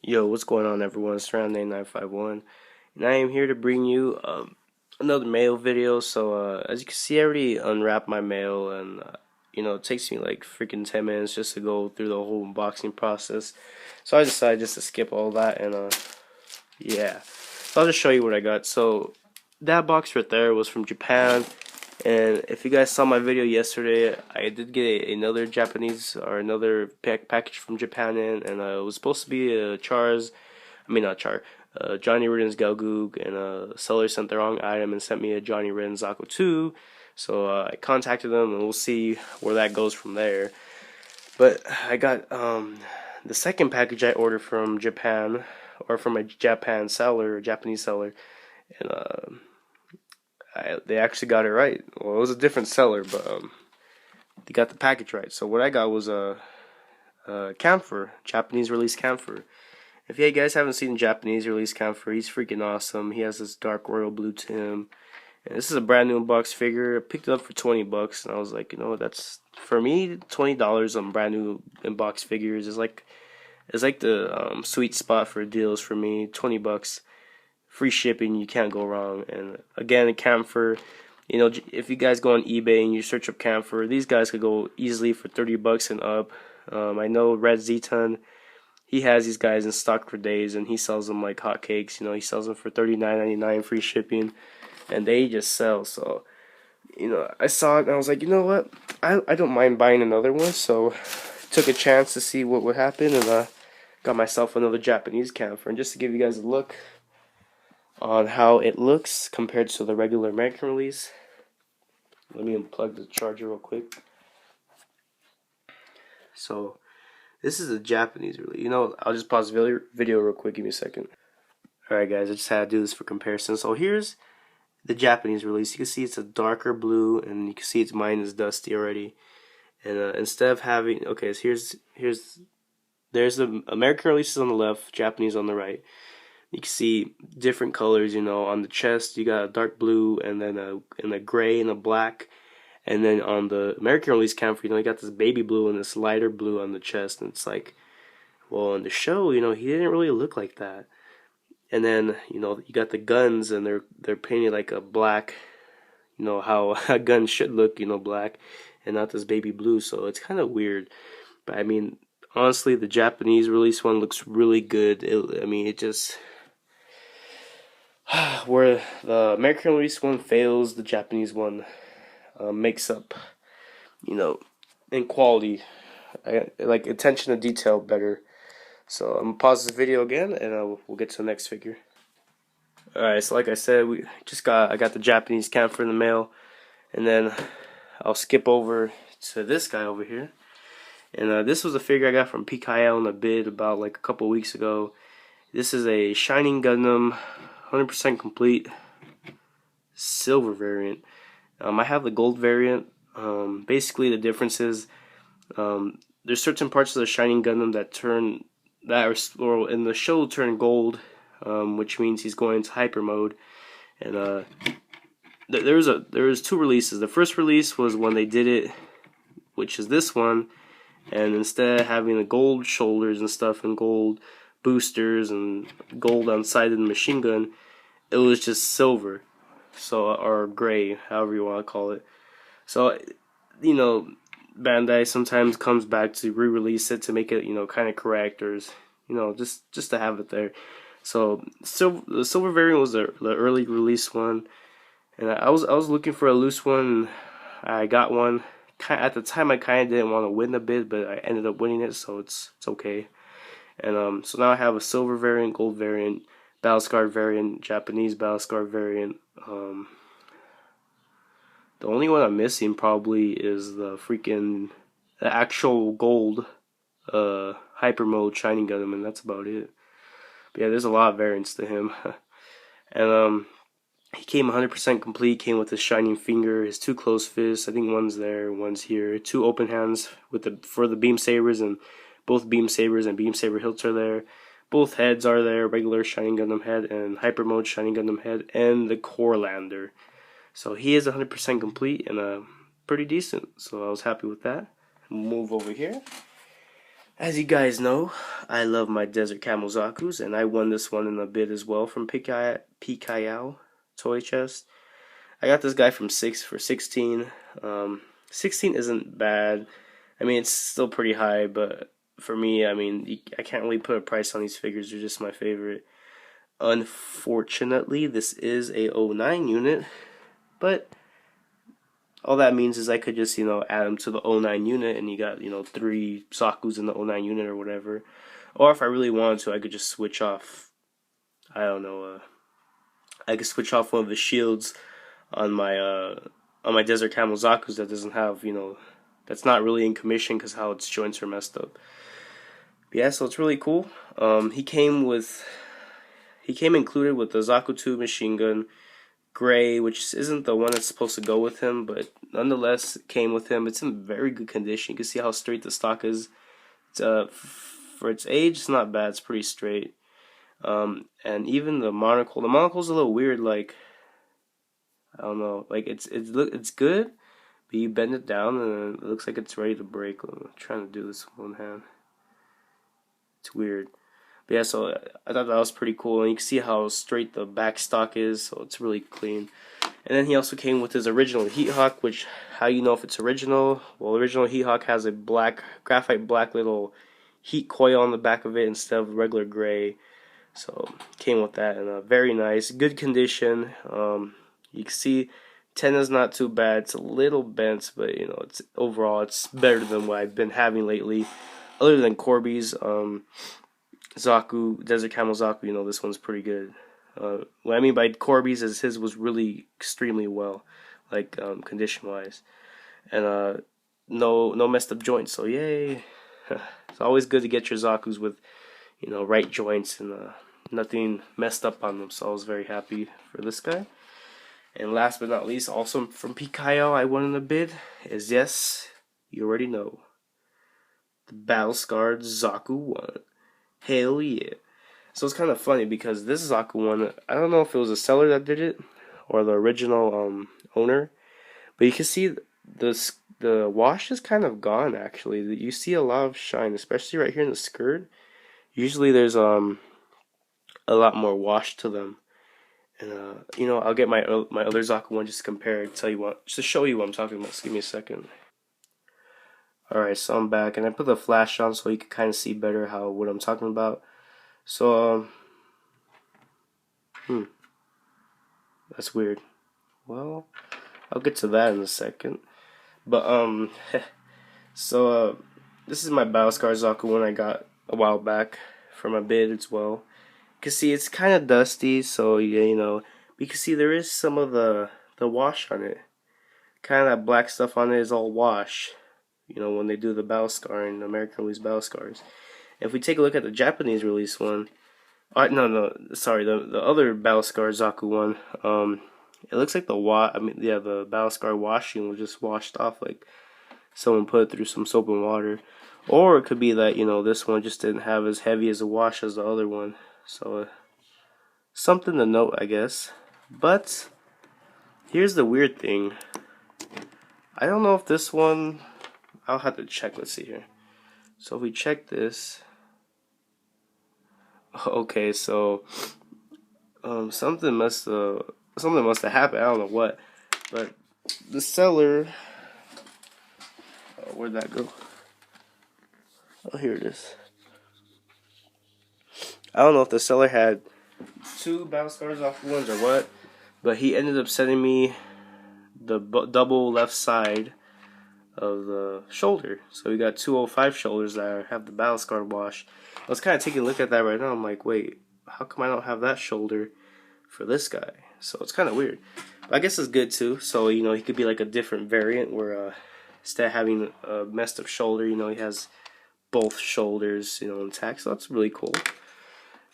Yo, what's going on, everyone? It's Round 951, and I am here to bring you another mail video. So, as you can see, I already unwrapped my mail, and it takes me like freaking 10 minutes just to go through the whole unboxing process. So, I decided just to skip all that, and yeah. So, I'll just show you what I got. So, that box right there was from Japan, and if you guys saw my video yesterday, I did get another Japanese or another package from Japan in, and it was supposed to be a Johnny Ridden's Galgoog, and seller sent the wrong item and sent me a Johnny Ridden's Zaku 2. So I contacted them, and we'll see where that goes from there. But I got the second package I ordered from Japan, or from a Japanese seller, and they actually got it right. Well, it was a different seller, but they got the package right. So what I got was a camphor, Japanese release camphor. If you guys haven't seen Japanese release camphor, he's freaking awesome. He has this dark royal blue to him. And this is a brand new unboxed figure. I picked it up for $20, and I was like, that's, for me, $20 on brand new unboxed figures is like the sweet spot for deals for me. $20, free shipping, you can't go wrong. And again, camphor, if you guys go on eBay and you search up camphor, these guys could go easily for $30 and up. I know Red Zeton, he has these guys in stock for days, and he sells them like hotcakes. He sells them for $39.99 free shipping, and they just sell. So, I saw it and I was like, you know what? I don't mind buying another one. So, took a chance to see what would happen, and got myself another Japanese camphor. And just to give you guys a look on how it looks compared to the regular American release, let me unplug the charger real quick. So, this is a Japanese release. I'll just pause the video real quick. Give me a second. Alright, guys, I just had to do this for comparison. So here's the Japanese release. You can see it's a darker blue, and you can see mine is dusty already. And instead of having, okay, so there's the American releases on the left, Japanese on the right. You can see different colors. On the chest you got a dark blue, and then a gray and a black. And then on the American release camphor, you got this baby blue and this lighter blue on the chest. And it's like, well, in the show, he didn't really look like that. And then, you got the guns, and they're painted like a black, how a gun should look, black, and not this baby blue. So it's kind of weird. But I mean, honestly, the Japanese release one looks really good. It just, where the American release one fails, the Japanese one makes up, in quality. I like attention to detail better. So I'm gonna pause this video again, and we'll get to the next figure. Alright, so like I said, I got the Japanese camphor in the mail, and then I'll skip over to this guy over here. And this was a figure I got from PKL on a bid about like a couple weeks ago. This is a Shining Gundam, 100% complete, silver variant. I have the gold variant. Basically, the difference is there's certain parts of the Shining Gundam or in the show turn gold, which means he's going into hyper mode. And there was two releases. The first release was when they did it, which is this one, and instead of having the gold shoulders and stuff and gold boosters and gold on the side of the machine gun, it was just silver. So, or gray, however you want to call it. So, Bandai sometimes comes back to re-release it to make it, kind of correct, or, just to have it there. So, the silver variant was the early release one, and I was looking for a loose one. I got one. At the time, I kind of didn't want to win the bid, but I ended up winning it, so it's okay. And so now I have a silver variant, gold variant, battle scar variant, Japanese battle scar variant. The only one I'm missing probably is the actual gold hyper mode Shining Gundam, and that's about it. But yeah, there's a lot of variants to him. And he came 100% complete. Came with his shining finger, his two closed fists. I think one's there, one's here. Two open hands for the beam sabers, and both beam sabers and beam saber hilts are there. Both heads are there, regular Shining Gundam head and hyper mode Shining Gundam head, and the core lander. So he is 100% complete and pretty decent. So I was happy with that. Move over here. As you guys know, I love my Desert Camel Zakus, and I won this one in a bid as well from Picayao Toy Chest. I got this guy from 16. 16 isn't bad. I mean, it's still pretty high, but for me, I mean, I can't really put a price on these figures. They're just my favorite. Unfortunately, this is a '09 unit, but all that means is I could just, add them to the '09 unit, and you got, 3 Zakus in the '09 unit or whatever. Or if I really wanted to, I could just switch off, I don't know, I could switch off one of the shields on my Desert Camel Zaku's that doesn't have, that's not really in commission because how its joints are messed up. But yeah, so it's really cool. He came included with the Zaku 2 machine gun, gray, which isn't the one that's supposed to go with him, but nonetheless it came with him. It's in very good condition. You can see how straight the stock is. It's, for its age, it's not bad. It's pretty straight. And even the monocle's a little weird. Like, I don't know. Like it's good, but you bend it down and it looks like it's ready to break. I'm trying to do this with one hand. It's weird. But yeah, so I thought that was pretty cool, and you can see how straight the back stock is, so it's really clean. And then he also came with his original Heat Hawk, which, how you know if it's original? Well, original Heat Hawk has a graphite black little heat coil on the back of it instead of regular gray. So came with that, and very nice, good condition. You can see antenna's not too bad. It's a little bent, but it's overall it's better than what I've been having lately. Other than Corby's Zaku, Desert Camel Zaku, this one's pretty good. What I mean by Corby's is his was really extremely well, like condition wise, and no messed up joints. So yay! It's always good to get your Zakus with right joints and nothing messed up on them. So I was very happy for this guy. And last but not least, also from Picayao, I won in the bid is, yes, you already know, the battle scarred Zaku 1. Hell yeah. So it's kind of funny because this Zaku 1, I don't know if it was a seller that did it or the original owner, but you can see the wash is kind of gone actually. You see a lot of shine, especially right here in the skirt. Usually there's a lot more wash to them. And I'll get my other Zaku 1 just to compare, just to show you what I'm talking about. So give me a second. Alright, so I'm back, and I put the flash on so you can kind of see better what I'm talking about. So, that's weird. Well, I'll get to that in a second. But, so, this is my Battlescar Zaku 1 I got a while back from a bid as well. You can see it's kind of dusty, so, yeah, you can see there is some of the wash on it. Kind of that black stuff on it is all wash. When they do the Battlescar and American release Battlescars. If we take a look at the Japanese release one, sorry, the other Battlescar Zaku 1, it looks like the Battlescar washing was just washed off, like someone put it through some soap and water. Or it could be that, this one just didn't have as heavy as a wash as the other one. So, something to note, I guess. But, here's the weird thing. I don't know if this one, I'll have to check, let's see here. So if we check this, okay, so, something must have happened, I don't know what, but the seller, where'd that go? Oh, here it is. I don't know if the seller had 2 Battlescar Zaku 1s or what, but he ended up sending me the double left side of the shoulder. So we got 205 shoulders that have the Battlescar wash. I was kind of taking a look at that right now. I'm like, wait, how come I don't have that shoulder for this guy? So it's kind of weird. But I guess it's good too. So, he could be like a different variant where instead of having a messed up shoulder, he has both shoulders, intact. So that's really cool.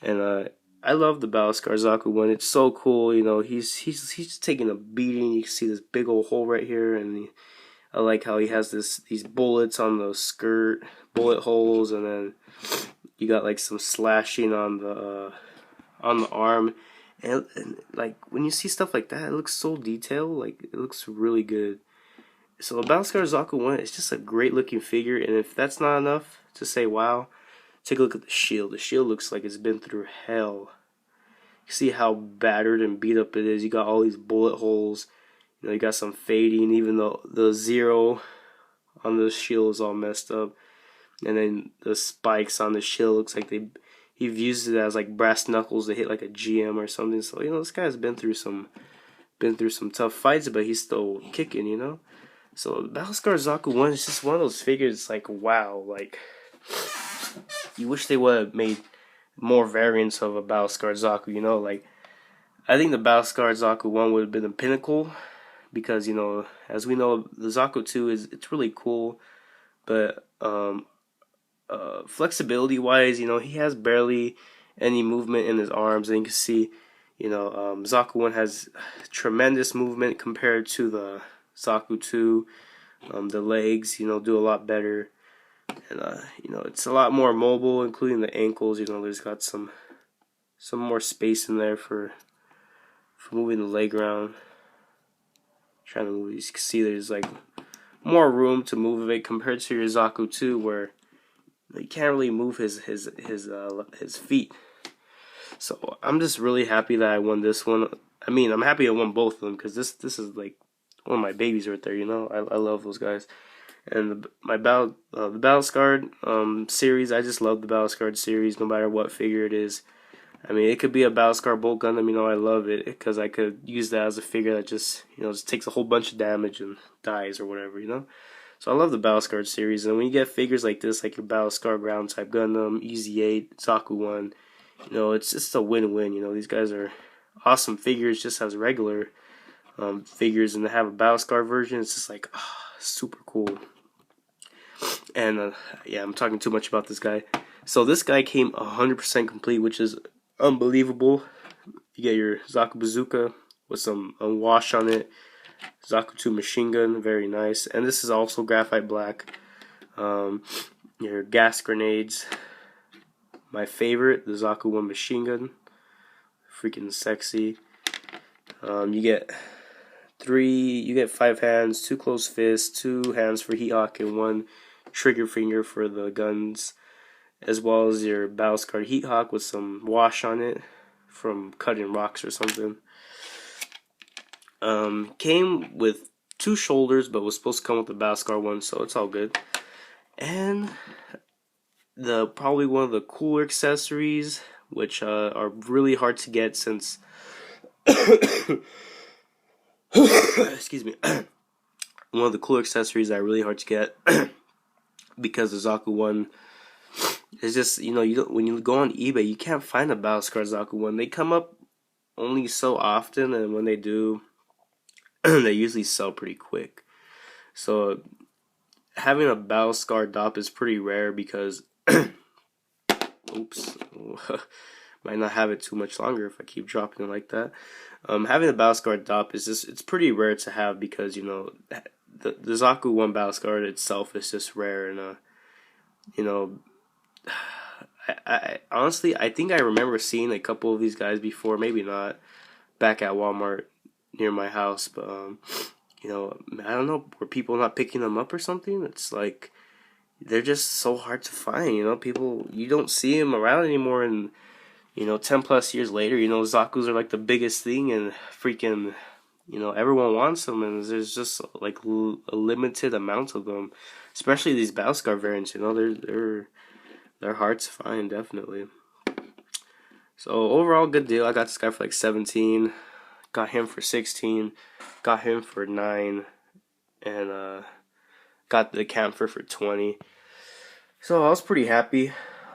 And I love the Battlescar Zaku 1. It's so cool. He's taking a beating. You can see this big old hole right here, and I like how he has these bullets on the skirt, bullet holes, and then you got like some slashing on the arm, and like when you see stuff like that, it looks so detailed. Like it looks really good. So the Battlescar Zaku 1 is just a great looking figure, and if that's not enough to say wow, take a look at the shield. The shield looks like it's been through hell. You see how battered and beat up it is. You got all these bullet holes. You know, you got some fading. Even the zero on the shield is all messed up. And then the spikes on the shield looks like he've used it as like brass knuckles to hit like a GM or something. So you know, this guy's been through some tough fights, but he's still kicking. You know. So Battlescar Zaku 1 is just one of those figures. It's like wow, like you wish they would have made more variants of a Battlescar Zaku. You know, like I think the Battlescar Zaku 1 would have been the pinnacle because you know, as we know, the Zaku 2 it's really cool, but flexibility wise, you know, he has barely any movement in his arms, and you can see, you know, Zaku 1 has tremendous movement compared to the Zaku 2. The legs, you know, do a lot better, and you know, it's a lot more mobile, including the ankles. You know, there's got some more space in there for moving the leg around. Trying to move, you can see there's like more room to move it compared to your Zaku 2, where you can't really move his feet. So I'm just really happy that I won this one. I mean, I'm happy I won both of them because this is like one of my babies right there. You know, I love those guys. And the Battlescar series, I just love the Battlescar series, no matter what figure it is. I mean, it could be a Battlescar Bolt Gundam, you know, I love it because I could use that as a figure that just, you know, just takes a whole bunch of damage and dies or whatever, you know. So I love the Battlescar series, and when you get figures like this, like your Battlescar Ground Type Gundam, Easy 8, Zaku 1, you know, it's just a win-win. You know, these guys are awesome figures just as regular figures, and to have a Battlescar version, it's just like super cool. And yeah, I'm talking too much about this guy. So this guy came 100% complete, which is unbelievable. You get your Zaku Bazooka with some wash on it. Zaku 2 machine gun, very nice. And this is also graphite black. Your gas grenades. My favorite, the Zaku 1 machine gun. Freaking sexy. You get 5 hands, 2 closed fists, 2 hands for Heat Hawk, and 1 trigger finger for the guns, as well as your Battlescar Heat Hawk with some wash on it from cutting rocks or something. Came with 2 shoulders, but was supposed to come with the Battlescar one, so it's all good. And probably one of the cooler accessories, which are really hard to get since excuse me. One of the cooler accessories that are really hard to get because the Zaku 1 is just, you know, when you go on eBay, you can't find a Battlescar Zaku 1. They come up only so often, and when they do, they usually sell pretty quick. So having a Battlescar DOP is pretty rare because oops, might not have it too much longer if I keep dropping it like that. Having a Battlescar DOP is it's pretty rare to have because, you know, the Zaku 1 Battlescar itself is just rare, and you know, I honestly, I think I remember seeing a couple of these guys before, maybe not, back at Walmart near my house, but you know, I don't know, were people not picking them up or something? It's like they're just so hard to find, you know. People, you don't see them around anymore, and you know, 10 plus years later, you know, Zakus are like the biggest thing, and freaking, you know, everyone wants them, and there's just like a limited amount of them, especially these Battlescar variants. You know, they're hard to find, definitely. So overall, good deal. I got this guy for like 17, got him for 16, got him for 9, and got the camper for 20. So I was pretty happy.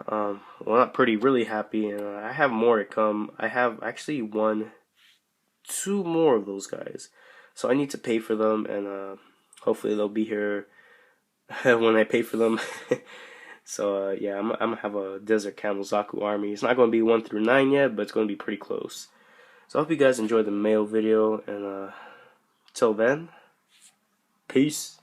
Well, not pretty, really happy. And I have more to come. I have actually 2 more of those guys. So I need to pay for them, and hopefully they'll be here when I pay for them. So yeah, I'm gonna have a Desert Camel Zaku army. It's not gonna be 1 through 9 yet, but it's gonna be pretty close. So I hope you guys enjoyed the mail video, and till then, peace.